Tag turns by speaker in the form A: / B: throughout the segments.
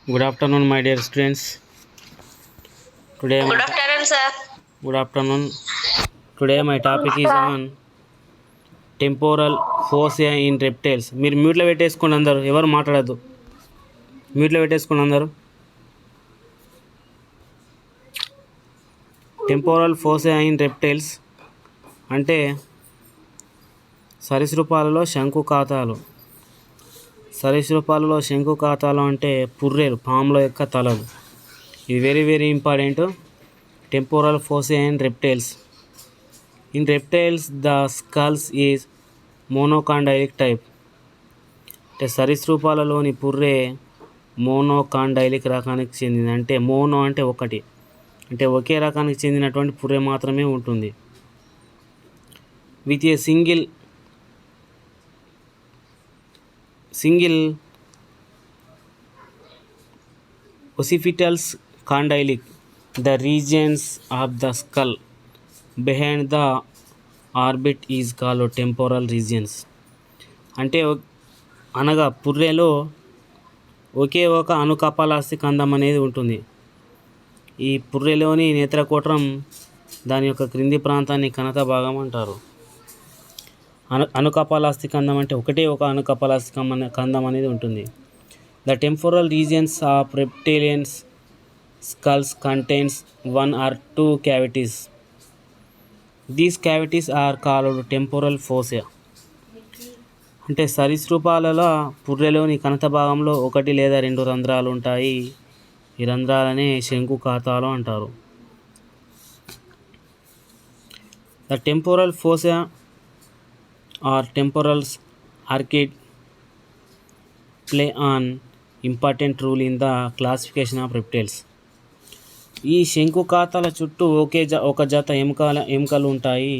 A: Good afternoon, my dear students. Today,
B: Good
A: my
B: afternoon, sir.
A: good afternoon. Today, my topic is on temporal fossa in reptiles. మీరు మ్యూట్లో పెట్టేసుకోండి అందరు, ఎవరు మాట్లాడద్దు. మ్యూట్లో పెట్టేసుకోండి అందరు. టెంపోరల్ ఫోసా ఇన్ రెప్టైల్స్ అంటే సరీసృపాలలో శంకుఖాతాలు. సరీసృపాలలో శంకుఖాతాలు అంటే పుర్రెలు, పాముల యొక్క తలలు. ఇది very very important. Temporal fossa in reptiles. In reptiles, the skulls is monocondylic type. అంటే సరీసృపాలలోని పుర్రె మోనోకాండైలిక్ రకానికి చెందింది. అంటే మోనో అంటే ఒకటి, అంటే ఒకే రకానికి చెందినటువంటి పుర్రె మాత్రమే ఉంటుంది. With a single occipital condylic, the regions of the skull behind the orbit is called temporal regions. అంటే అనగా పుర్రెలో ఒకే ఒక అనుకపాలాస్తి కందం అనేది ఉంటుంది. ఈ పుర్రెలోని నేత్రకోటం దాని యొక్క క్రింది ప్రాంతాన్ని కణత భాగం అంటారు. అనుకపాలాస్తి కందం అంటే ఒకటే ఒక అనుకపాలాస్తి కందం అనేది ఉంటుంది. The temporal regions of reptilians skulls contains one or two cavities. These cavities are called temporal fossa. అంటే సరీసృపాలలో పుర్రెలోని కణత భాగంలో ఒకటి లేదా రెండు రంధ్రాలు ఉంటాయి. ఈ రంధ్రాలనే శంకుఖాతాలు అంటారు. The temporal fossa or temporals arcade play an important role in the classification of reptiles. ఈ శంకుఖాతాల చుట్టూ ఒక జత ఎముకలు ఉంటాయి.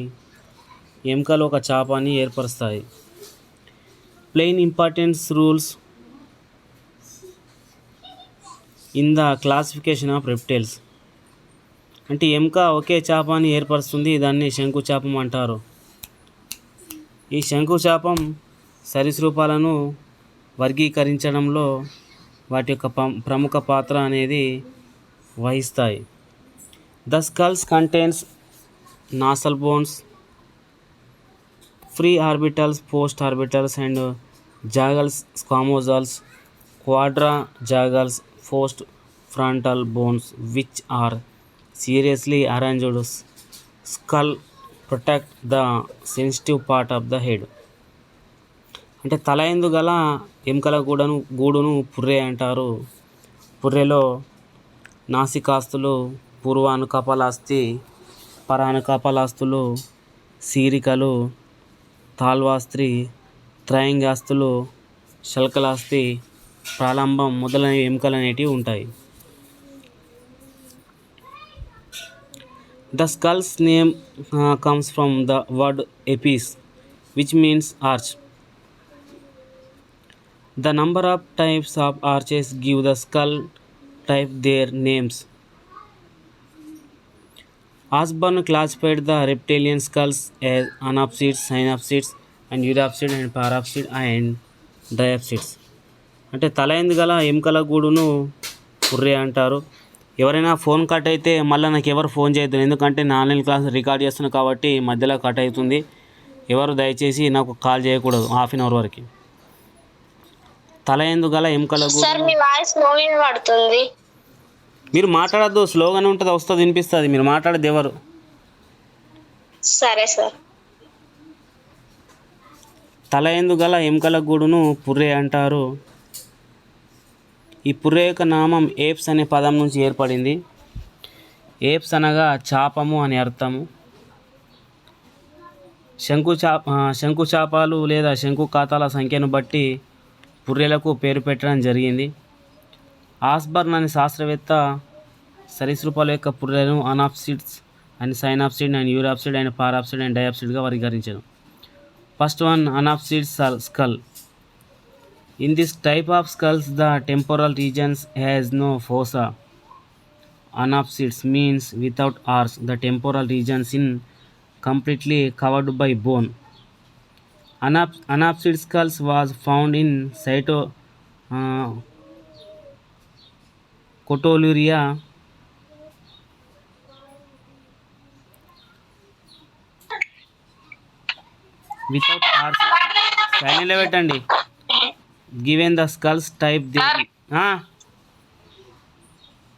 A: ఎముకలు ఒక చాపాన్ని ఏర్పరుస్తాయి. Plain importance rules in the classification of reptiles. అంటే ఎముక ఒకే చాపాన్ని ఏర్పరుస్తుంది, దాన్ని శంకుచాపం అంటారు. ఈ శంకుచాపం సరీసృపాలను వర్గీకరించడంలో వాటి యొక్క ప్రముఖ పాత్ర అనేది వహిస్తాయి. The skulls contains nasal bones, pre orbitals, post orbitals and jugals, squamosals, quadratojugals, post frontal bones which are seriously arranged skull protect the sensitive part of the head. అంటే తల ఎందు గల ఎముకల గూడును పుర్రె అంటారు. పుర్రెలో నాసికాస్తులు, పూర్వ అనుకపాలాస్తి, పర అనుకపాలాస్తులు, సీరికలు, తాల్వాస్త్రి, త్రయంగాస్తులు, శల్కలాస్తి, ప్రాలంబం మొదలైన ఎముకలు అనేటివి ఉంటాయి. The skulls name comes from the word Apis which means arch. The number of types of arches give the skull type their names. Osborn classified the reptilian skulls as anopsids, synopsids, and europsid and paropsid and diapsids. అంటే తల ఎందు గల ఎముకల గూడును పుర్రె అంటారు. ఎవరైనా phone cut అయితే మళ్ళీ నాకు ఎవరు ఫోన్ చేయొద్దు, ఎందుకంటే నా ఆన్లైన్ క్లాస్ రికార్డ్ చేస్తున్నాను కాబట్టి మధ్యలో కట్ అవుతుంది. ఎవరు దయచేసి నాకు కాల్ చేయకూడదు హాఫ్ అన్ అవర్ వరకు. తల ఎందు గల ఎముకల
B: సార్ మీ వాయిస్ స్లో వినబడుతుంది.
A: మీరు మాట్లాడద్దు, స్లోగానే ఉంటుంది, వస్తుంది, వినిపిస్తుంది. మీరు మాట్లాడద్దు ఎవరు.
B: సరే సార్.
A: తల ఎందు గల ఎముకల గూడును పుర్రె అంటారు. ఈ పుర్రె యొక్క నామం ఏప్స్ అనే పదం నుంచి ఏర్పడింది. ఏప్స్ అనగా చాపము అని అర్థము. శంకుచాపాలు లేదా శంకుఖాతాల సంఖ్యను బట్టి పుర్రెలకు పేరు పెట్టడం జరిగింది. ఆస్బర్న్ అనే శాస్త్రవేత్త సరీసృపాల యొక్క పుర్రెలను anapsids and synapsid and euryapsid and parapsid and డయాప్సిడ్గా వర్గీకరించారు. First one, anapsid skull. In this type of skulls, the temporal regions has no fossa. Anopsids means without arch. The temporal regions in completely covered by bone. Anopsid skulls was found in Cotylosauria, without arches. సైలెంట్లో పెట్టండి. Given the skulls type they.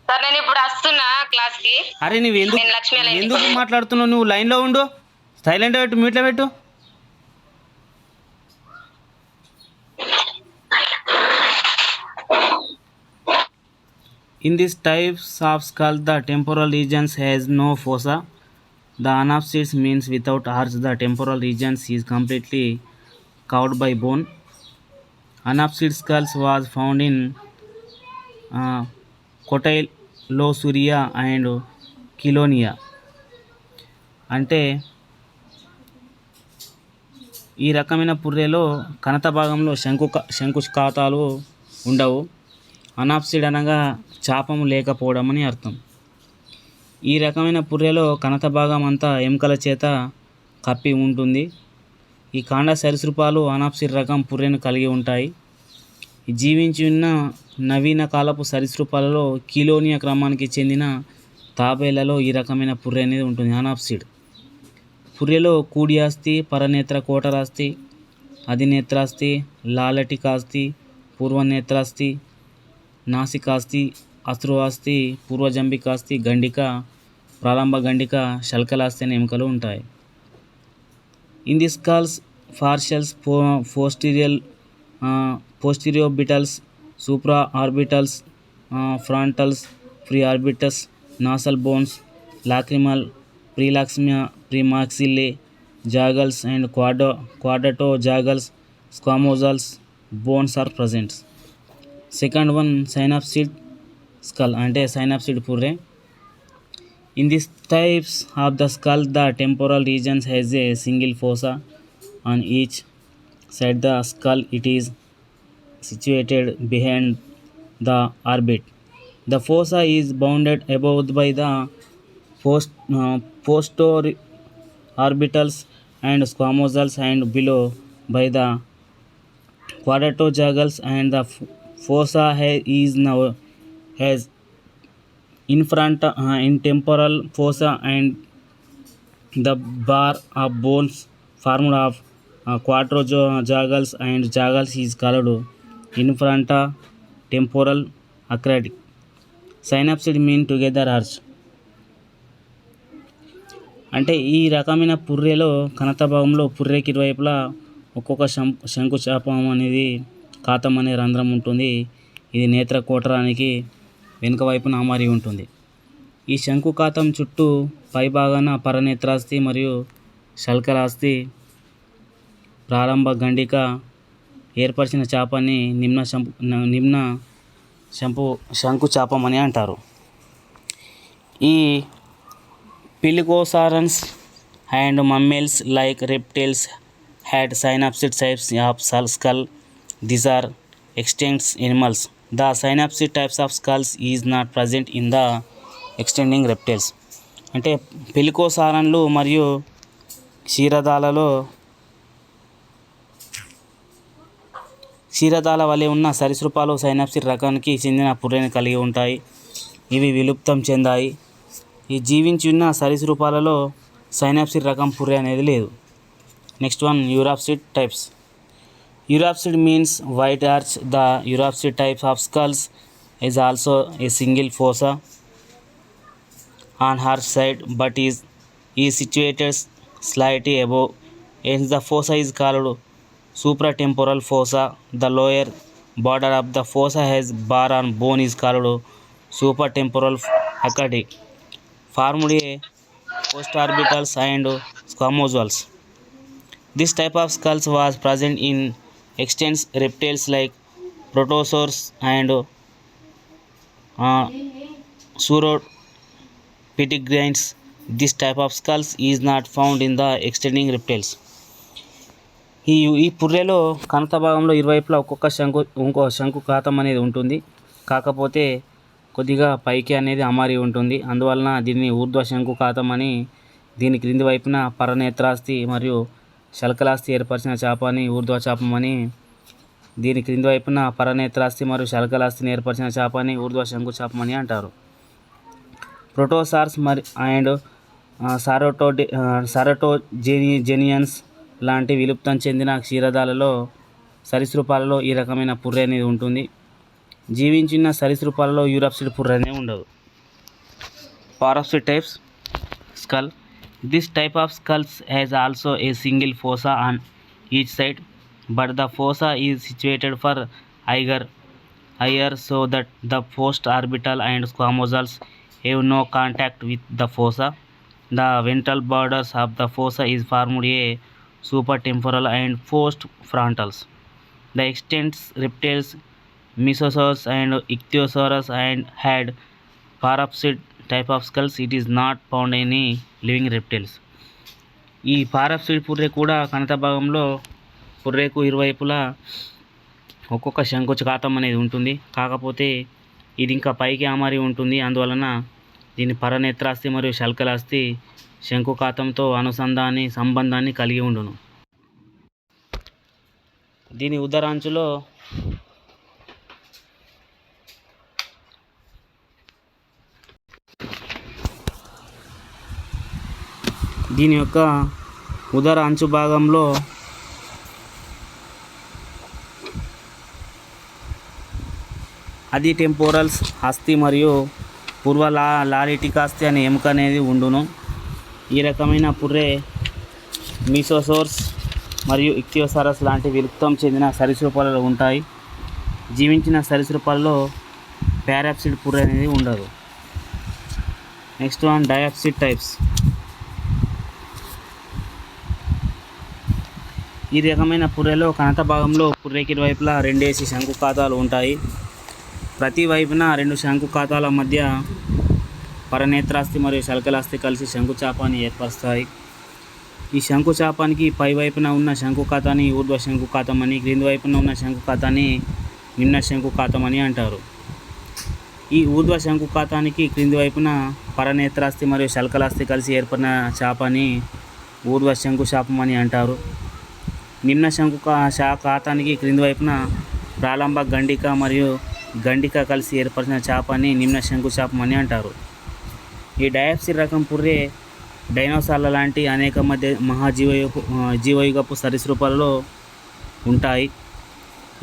C: Sir నేను ఇప్పుడు వస్తున్నా class కి.
A: అరే నువ్వు
C: నేను లక్ష్మి అలా ఇంటికి
A: ఎందుకు మాట్లాడుతున్నావు? నువ్వు లైన్లో ఉండు. సైలెంట్ పెట్టు, మ్యూట్లో పెట్టు. In these types of skull, the temporal regions has no fossa. The anaphysis means without arch, the temporal regions is completely covered by bone. Anaphysis skulls was found in Cotylosuria and Chelonia. అంటే ఈ రకమైన పుర్రెలో కణత భాగంలో శంకుఖాతాలు ఉండవు. అనాప్సిడ్ అనగా చాపము లేకపోవడం అని అర్థం. ఈ రకమైన పుర్రెలో కణత భాగం అంతా ఎముకల చేత కప్పి ఉంటుంది. ఈ కాండ సరీసృపాలు అనాప్సిడ్ రకం పుర్రెను కలిగి ఉంటాయి. జీవించి ఉన్న నవీన కాలపు సరీసృపాలలో కీలోనియా క్రమానికి చెందిన తాబేళ్లలో ఈ రకమైన పుర్రె అనేది ఉంటుంది, అనాప్సిడ్. పుర్రెలో కూడియాస్తి, పరనేత్ర కోటరాస్తి, అధినేత్రాస్తి, లాలటికాస్తి, పూర్వనేత్రాస్తి, నాసికాస్తి, అశ్రువాస్తి, పూర్వజంబికాస్తి, గండిక, ప్రారంభ గండిక, శల్కలాస్తి అనే ఎముకలు ఉంటాయి. In the skulls partials, postorbitals, supra orbitals, frontals, pre orbitals, nasal bones, lacrimal, premaxillae, jugals and quadratojugals, squamosals bones are presents. Second one synapsid skull అంటే సైనాప్సిడ్ పుర్రె. In this types of the skull the temporal regions has a single fossa on each side the skull. It is situated behind the orbit. The fossa is bounded above by the postorbitals and squamosals and below by the quadratojugular, and the fossa is now has in front in temporal fossa and the bar of bones formed of quadrojugular and jugular is called infranta temporal acratic. Synapsid mean together arch. అంటే ఈ రకమైన పుర్రెలో కణత భాగంలో పుర్రెకి ఇరువైపులా ఒక్కొక్క శంకుచాపం అనేది ఖాతం అనే రంధ్రం ఉంటుంది. ఇది నేత్ర కోటరానికి వెనుక వైపున అమరి ఉంటుంది. ఈ శంకుఖాతం చుట్టూ పై భాగాన పరనేత్రాస్తి మరియు శల్కరాస్తి, ప్రారంభ గండిక ఏర్పరిచిన చాపాన్ని నిమ్న శంకుచాపం అని అంటారు. ఈ pelycosaurians and mammals like reptiles had synapsid types of skull. These are extinct animals. The synapsid types of skulls is not present in the extending reptiles. అంటే పిలికోసారన్లు మరియు క్షీరదాల వలె ఉన్న సరీసృపాలు సైనాప్సిడ్ రకానికి చెందిన పుర్రెని కలిగి ఉంటాయి. ఇవి విలుప్తం చెందాయి. ఈ జీవించి ఉన్న సరీసృపాలలో సైనాప్సిడ్ రకం పుర్రె అనేది లేదు. Next one euryapsid types. Euryapsid means wide arch. The euryapsid types of skulls is also a single fossa on her side but is situated slightly above. Hence the fossa is called supratemporal fossa. The lower border of the fossa has bar on bone is called supratemporal acratic. Formed a postorbitals and squamosals. This type of skulls was present in extinct reptiles like protosaurs and sauropterygians. This type of skulls is not found in the extending reptiles. ఈ పుర్రెలో కణత భాగంలో ఇరువైపులా ఇంకో శంకుఖాతం అనేది ఉంటుంది. కాకపోతే కొద్దిగా పైకి అనేది అమరి ఉంటుంది. అందువలన దీన్ని ఊర్ధ్వ శంకుఖాతం అని, దీని క్రింది వైపున పరనేత్రాస్తి మరియు శల్కలాస్తి ఏర్పరిచిన చాపాన్ని ఊర్ధ్వ చాపం అని దీని క్రింది వైపున పరనేత్రాస్తి మరియు శల్కలాస్తిని ఏర్పరిచిన చేపని ఊర్ధ్వ శంకు చేపమని అంటారు. ప్రోటోసార్స్ అండ్ సారోటోజెనియన్స్ లాంటి విలుప్తం చెందిన క్షీరదాలలో సరీసృపాలలో ఈ రకమైన పుర్రె అనేది ఉంటుంది. జీవించిన సరీసృపాలలో యూరాప్సిడ్ పుర్రె అనేది ఉండదు. పారాప్సిడ్ types skull. This type of skulls has also a single fossa on each side, but the fossa is situated far higher so that the post-orbital and squamosals have no contact with the fossa. The ventral borders of the fossa is formed a supratemporal and postfrontals. The extant reptiles, Mesosaurus and Ichthyosaurus, and had parapsid type of skulls. It is not found in any living reptiles. ఈ పారాప్సిడ్ పుర్రె కూడా కణత భాగంలో పుర్రెకు ఇరువైపులా ఒక్కొక్క శంకుచకాతం అనేది ఉంటుంది. కాకపోతే ఇది ఇంకా పైకి ఆమరి ఉంటుంది. అందువలన దీని పరనేత్రాస్తి మరియు శల్కలాస్తి శంకుకాతంతో సంబంధాన్ని కలిగి ఉండును. దీని ఉదరాంచులో దీని యొక్క ఉదర అంచు భాగంలో అది టెంపోరల్స్ అస్థి మరియు పూర్వ లారిటికాస్తి అనే ఎముక అనేది ఉండును. ఈ రకమైన పుర్రె మీసోసోర్స్ మరియు ఇక్థియోసారస్ లాంటి విలుప్తం చెందిన సరీసృపాలలో ఉంటాయి. జీవించిన సరీసృపాలలో పారాప్సిడ్ పుర్రె అనేది ఉండదు. Next one diapsid types. ఈ రకమైన పుర్రెలో కణత భాగంలో పుర్రెకి ఇరువైపులా 2 శంకుఖాతాలు ఉంటాయి. ప్రతి వైపున 2 శంకుఖాతాల మధ్య పరనేత్రాస్తి మరియు శల్కలాస్తి కలిసి శంకుచాపాన్ని ఏర్పరుస్తాయి. ఈ శంకుచాపానికి పై వైపున ఉన్న శంకుఖాతాన్ని ఊర్ధ్వ శంకుఖాతం అని, క్రింది వైపున ఉన్న శంకుఖాతాన్ని నిమ్న శంకుఖాతం అని అంటారు. ఈ ఊర్ధ్వ శంకుఖాతానికి క్రింది వైపున పరనేత్రాస్తి మరియు శల్కలాస్తి కలిసి ఏర్పడిన చాపాన్ని ఊర్ధ్వ శంకుచాపం అని అంటారు. నిమ్న శంకుఖాతానికి క్రింది వైపున ప్రారంభ గండిక మరియు గండిక కలిసి ఏర్పరిచిన చాపాన్ని నిమ్న శంకుచాపం అని అంటారు. ఈ డయాప్సిడ్ రకం పుర్రె డైనోసార్ల లాంటి అనేక జీవయుగపు సరీసృపాలలో ఉంటాయి.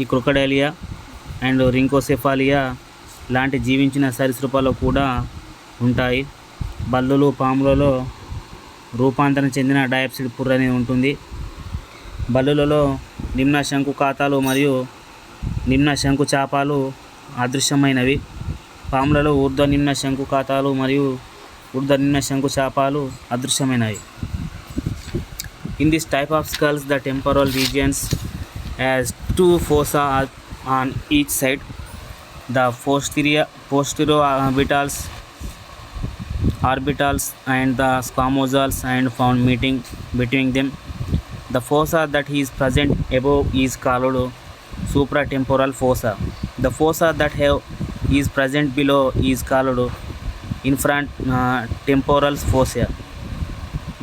A: ఈ క్రొకడైలియా అండ్ రింకోసెఫాలియా లాంటి జీవించిన సరీసృపాలు కూడా ఉంటాయి. బల్లులు, పాములలో రూపాంతరం చెందిన డయాప్సిడ్ పుర్రె అనేది ఉంటుంది. బల్లులలో నిమ్న శంకుఖాతాలు మరియు నిమ్న శంకుచాపాలు అదృశ్యమైనవి. పాములలో ఊర్ధ్వ నిమ్న శంకుఖాతాలు మరియు ఊర్ధ్వ నిమ్న శంకుచాపాలు అదృశ్యమైనవి. In this type of skulls, the temporal regions has 2 fossa on each side. The posterior orbitals and the squamosals and found meeting between them. The fossa that is present above is called supratemporal fossa. The fossa that is present below is called infratemporal fossa.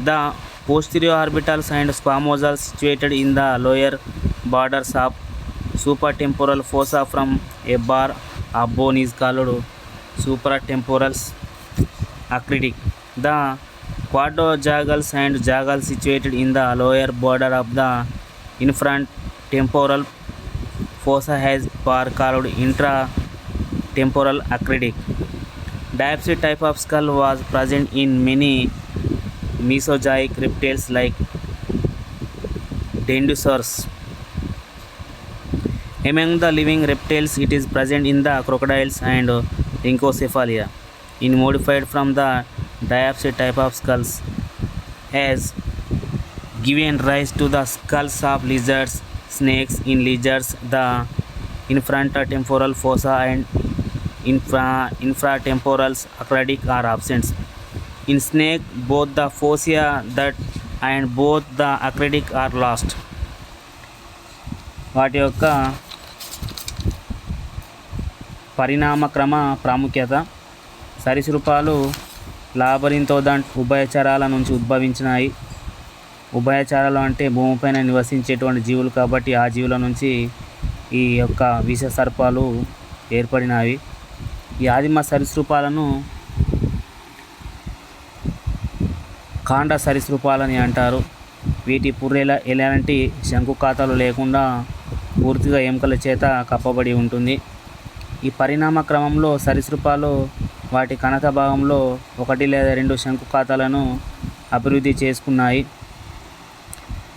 A: The posterior orbitals and squamosals situated in the lower borders of supratemporal fossa from a bar of bone is called supratemporal acrydic. The quadrajagals and jagals situated in the lower border of the infratemporal fossa has bar called intratemporal acrydic. Diapsid type of skull was present in many Mesozoic reptiles like Dinosaurs. Among the living reptiles, it is present in the crocodiles and Rhynchocephalia. In modified from the diapsid type of skulls, has given rise to the skulls of lizards, snakes. In lizards, the infratemporal fossa and infratemporal acrydic are absent. In snake, both the fossa and both the acrydic are lost. వాటి యొక్క పరిణామక్రమ ప్రాముఖ్యత. సరీసృపాలు లాబరింతోడాంట్ ఉభయచరాల నుంచి ఉద్భవించినాయి. ఉభయచరాలు అంటే భూమిపైన నివసించేటువంటి జీవులు కాబట్టి ఆ జీవుల నుంచి ఈ యొక్క విష సర్పాలు ఏర్పడినవి. ఈ ఆదిమ సరీసృపాలను కాండ సరీసృపాలని అంటారు. వీటి పుర్రెల ఎలాంటి శంకుఖాతాలు లేకుండా పూర్తిగా ఎముకల చేత కప్పబడి ఉంటుంది. ఈ పరిణామ క్రమంలో సరీసృపాలు వాటి కణత భాగంలో 1 లేదా 2 శంకుఖాతాలను అభివృద్ధి చేసుకున్నాయి.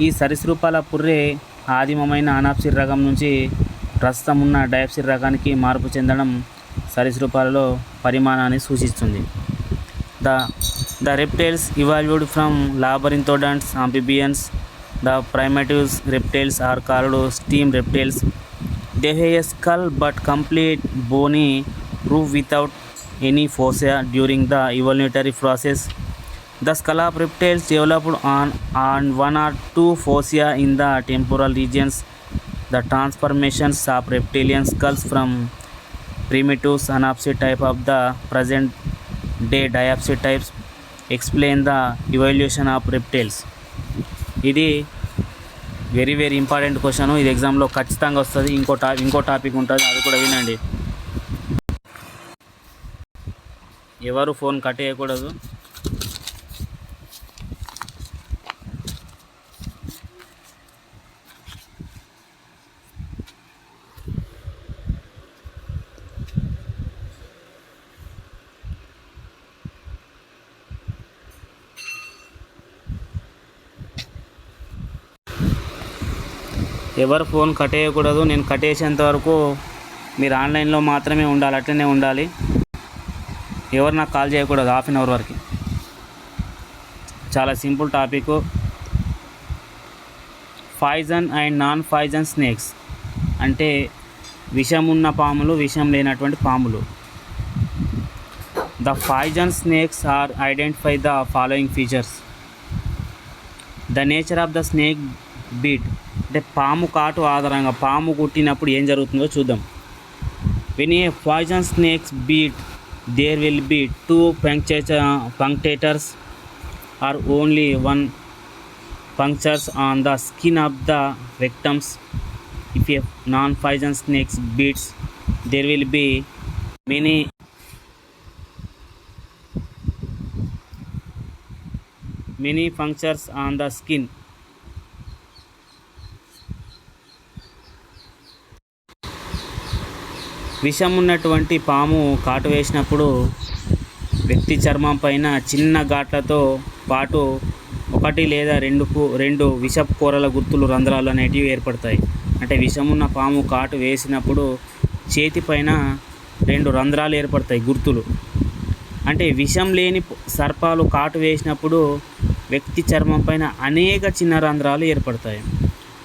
A: ఈ సరీసృపాల పుర్రె ఆదిమమైన అనాప్సిడ్ రకం నుంచి ప్రస్తుతం ఉన్న డయాప్సిడ్ రకానికి మార్పు చెందడం సరీసృపాలలో పరిమాణాన్ని సూచిస్తుంది. The reptiles evolved from labyrinthodonts, amphibians. The primitive reptiles are called steam reptiles. They have a skull but complete bony roof without any fossa during the evolutionary process. The skull of reptiles developed on 1 or 2 fossa in the temporal regions. The transformations of reptilian skulls from primitive anapsid type of the present day diapsid types explain the evolution of reptiles. ఇది very important question. ఇది ఎగ్జామ్లో ఖచ్చితంగా వస్తుంది. ఇంకో topic ఉంటుంది, అది కూడా వినండి. ఎవరు ఫోన్ కట్ చేయకూడదు. ఎవరు ఫోన్ కట్ చేయకూడదు. నేను కట్ చేసేంత వరకు మీరు ఆన్లైన్లో మాత్రమే ఉండాలి, అట్లనే ఉండాలి. ఎవరు నాకు కాల్ చేయకూడదు ½ అన్ అవర్ వరకు. చాలా simple topic. Poison and non poison snakes అంటే విషం ఉన్న పాములు, విషం లేనటువంటి పాములు. The poison snakes are identify the following features. The nature of the snake bite అంటే పాము కాటు ఆధారంగా పాము కుట్టినప్పుడు ఏం జరుగుతుందో చూద్దాం. When a poison snakes bite there will be 2 punctators or only 1 punctures on the skin of the victims. If a non-poison snake bites, there will be many punctures on the skin. విషం ఉన్నటువంటి పాము కాటు వేసినప్పుడు వ్యక్తి చర్మం పైన చిన్న ఘాట్లతో పాటు 1 లేదా 2 విషపు కూరల గుర్తులు, రంధ్రాలు అనేటివి ఏర్పడతాయి. అంటే విషమున్న పాము కాటు వేసినప్పుడు చేతి పైన 2 రంధ్రాలు ఏర్పడతాయి, గుర్తులు. అంటే విషం లేని సర్పాలు కాటు వేసినప్పుడు వ్యక్తి చర్మం పైన అనేక చిన్న రంధ్రాలు ఏర్పడతాయి.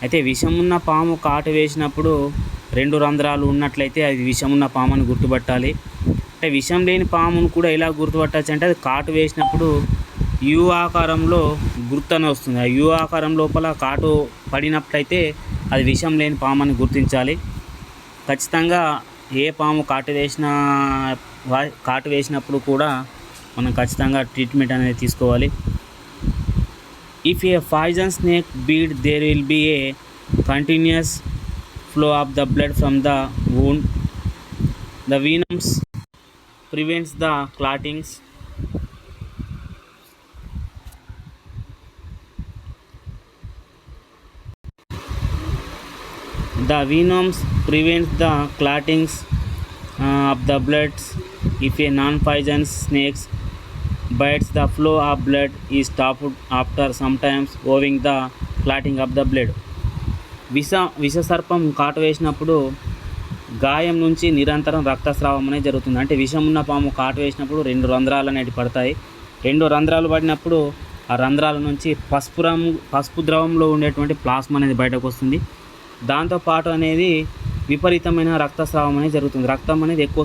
A: అయితే విషమున్న పాము కాటు వేసినప్పుడు 2 రంధ్రాలు ఉన్నట్లయితే అది విషమున్న పామును గుర్తుపట్టాలి. అంటే విషం లేని పామును కూడా ఎలా గుర్తుపట్టచ్చు అంటే అది కాటు వేసినప్పుడు యు ఆకారంలో గుర్తు వస్తుంది. ఆ యు ఆకారం లోపల కాటు పడినట్లయితే అది విషం లేని పాముని గుర్తించాలి. ఖచ్చితంగా ఏ పాము కాటు వేసినప్పుడు కూడా మనం ఖచ్చితంగా ట్రీట్మెంట్ అనేది తీసుకోవాలి. If a poison snake bite there will be a continuous flow of the blood from the wound. The venoms prevents the clottings. The venoms prevents the clottings of the blood. If a non-poisonous snake bites, the flow of blood is stopped after sometimes owing the clotting of the blood. విష సర్పం కాటు వేసినప్పుడు గాయం నుంచి నిరంతరం రక్తస్రావం అనేది జరుగుతుంది. అంటే విషం ఉన్న పాము కాటు వేసినప్పుడు 2 రంధ్రాలు అనేవి పడతాయి. 2 రంధ్రాలు పడినప్పుడు ఆ రంధ్రాల నుంచి పసుపు ద్రవంలో ఉండేటువంటి ప్లాస్మా అనేది బయటకు వస్తుంది. దాంతోపాటు అనేది విపరీతమైన రక్తస్రావం అనేది జరుగుతుంది. రక్తం అనేది ఎక్కువ